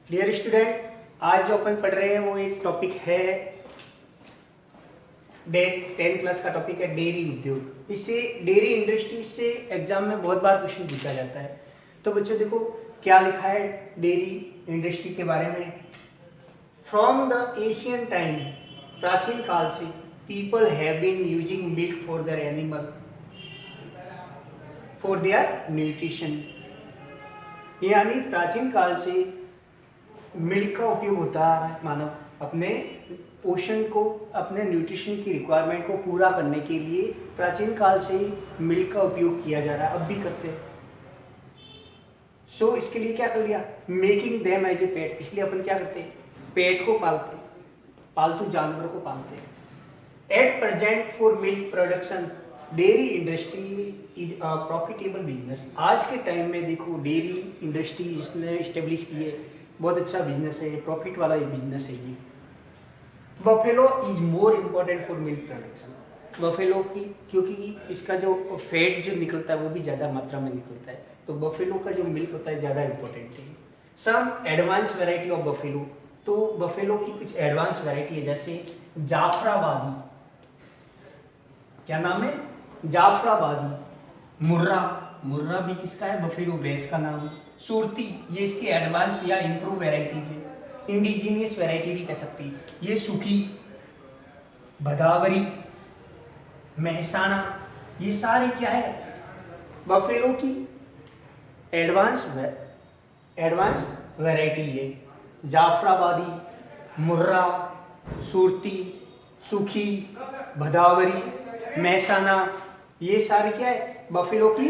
Dear student, आज जो अपन पढ़ रहे हैं वो एक टॉपिक है 10th क्लास का टॉपिक है डेयरी उद्योग। इससे डेयरी इंडस्ट्री से एग्जाम में बहुत बार क्वेश्चन पूछा जाता है। तो बच्चों देखो क्या लिखा है डेयरी इंडस्ट्री के बारे में। फ्रॉम द एशियन टाइम, प्राचीन काल से people have been using milk for their animal for their nutrition. यानी प्राचीन काल से मिल्क का उपयोग होता है मानव अपने पोषण को, अपने न्यूट्रिशन की रिक्वायरमेंट को पूरा करने के लिए प्राचीन काल से ही मिल्क का उपयोग किया जा रहा है, अब भी करते हैं। सो इसके लिए क्या कर लिया, मेकिंग देम एज ए पेट। इसलिए अपन क्या करते हैं, पेट को पालते हैं, पालतू जानवर को पालते हैं। At present for milk production dairy industry is a profitable business. आज के टाइम में देखो डेयरी इंडस्ट्री जिसने इस्टेब्लिश की है, बहुत अच्छा बिजनेस है, प्रॉफिट वाला एक बिजनेस है ये। Buffalo is more important for milk production. Buffalo की क्योंकि इसका जो फैट जो निकलता है वो भी ज़्यादा मात्रा में निकलता है, तो बफेलो का जो मिल्क होता है ज़्यादा इम्पोर्टेंट है। Some advance variety of buffalo, तो बफेलो की कुछ एडवांस वेराइटी है, जैसे जाफराबादी। क्या नाम है, जाफराबादी। मुर्रा, मुर्रा भी किसका है, बफेलो भैंस का नाम है। सुरती, ये इसकी एडवांस या इंप्रूव वेराइटीज है, इंडिजीनियस वेराइटी भी कह सकती है। ये सूखी, भदावरी, महसाना, ये सारे क्या है, बफेलो की एडवांस वेराइटी है। जाफराबादी, मुर्रा, सुरती, सूखी, भदावरी, महसाना, ये सारे क्या है, बफेलो की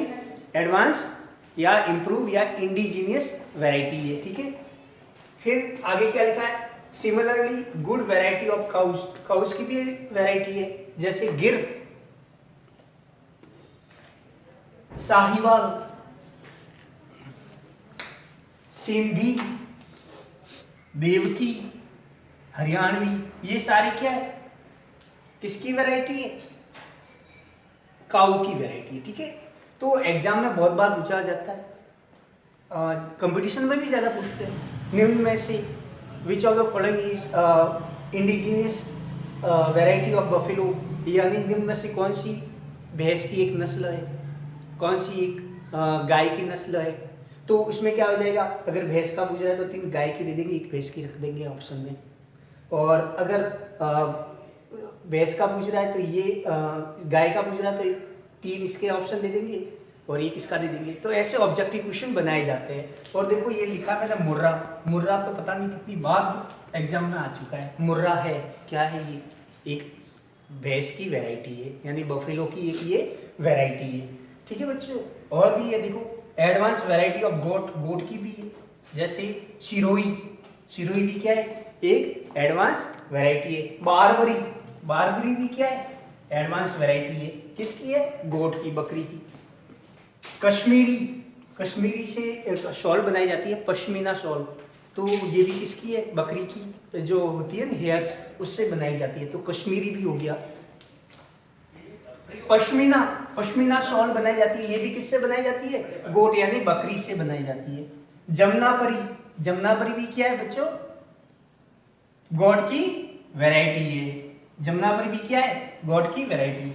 एडवांस या इंप्रूव या इंडिजीनियस वैरायटी है। ठीक है, फिर आगे क्या लिखा है, similarly good variety of cows. Cows की भी वैरायटी है, जैसे गिर, साहिवाल, सिंधी, देवकी, हरियाणवी, ये सारी क्या है, किसकी वैरायटी है, काऊ की वैरायटी है। ठीक है, तो एग्जाम में बहुत बार पूछा जाता है, कंपटीशन में भी ज़्यादा पूछते हैं। निम्न में से which of the following is indigenous variety of buffalo, यानी निम्न में से कौन सी भैंस की एक नस्ल है, कौन सी एक गाय की नस्ल है। तो उसमें क्या हो जाएगा, अगर भैंस का पूछ रहा है तो 3 गाय की दे देंगे, 1 भैंस की रख देंगे ऑप्शन में। और अगर भैंस का पूछ रहा है तो ये गाय का पूछ रहा है तो 3 इसके ऑप्शन दे देंगे और 1 इसका दे देंगे। तो ऐसे ऑब्जेक्टिव क्वेश्चन बनाए जाते हैं। और देखो ये लिखा मैंने मुर्रा, मुर्रा तो पता नहीं कितनी बार एग्जाम में आ चुका है। मुर्रा है, क्या है ये, एक भैंस की वैरायटी है, यानी बफेलो की एक ये वैरायटी है। ठीक है बच्चों, और भी है देखो एडवांस वैरायटी ऑफ गोट, गोट की भी है, जैसे सिरोही, सिरोही भी क्या है, एक एडवांस वैरायटी है। बारबरी, बारबरी भी क्या है, एडवांस वैरायटी है, किसकी है, गोट की, बकरी की। कश्मीरी, कश्मीरी से एक शॉल बनाई जाती है, पश्मीना शॉल, तो ये भी किसकी है, बकरी की, जो होती है ना हेयर्स, उससे बनाई जाती है, तो कश्मीरी भी हो गया। पश्मीना, पश्मीना शॉल बनाई जाती है, ये भी किससे बनाई जाती है, गोट यानी बकरी से बनाई जाती है। जमुनापरी, जमुनापरी भी क्या है बच्चों, गोट की वैरायटी है। जमुनापरी भी क्या है, गोट की वैरायटी।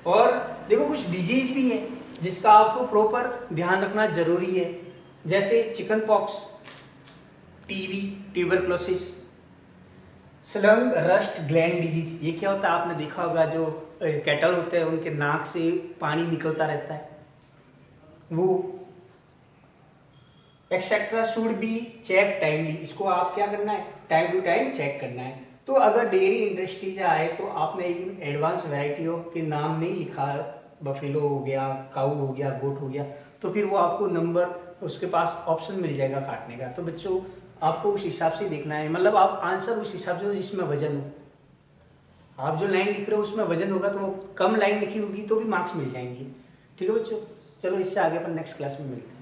और देखो कुछ डिजीज भी है जिसका आपको प्रॉपर ध्यान रखना जरूरी है, जैसे chicken pox, TB, tuberculosis, slung rust gland disease. ये क्या होता है, आपने देखा होगा जो कैटल होते हैं उनके नाक से पानी निकलता रहता है, वो etcetera should be check timely. इसको आप क्या करना है, टाइम टू टाइम चेक करना है। तो अगर डेयरी इंडस्ट्री से आए तो आपने एक एडवांस वैरायटियों के नाम नहीं लिखा, बफेलो हो गया, काऊ हो गया, गोट हो गया, तो फिर वो आपको नंबर उसके पास ऑप्शन मिल जाएगा काटने का। तो बच्चों आपको उस हिसाब से देखना है, मतलब आप आंसर उस हिसाब से जिसमें वजन हो। आप जो लाइन लिख रहे हो उसमें वजन होगा तो कम लाइन लिखी होगी तो भी मार्क्स मिल जाएंगे। ठीक है बच्चों, चलो इससे आगे अपन नेक्स्ट क्लास में मिलते हैं।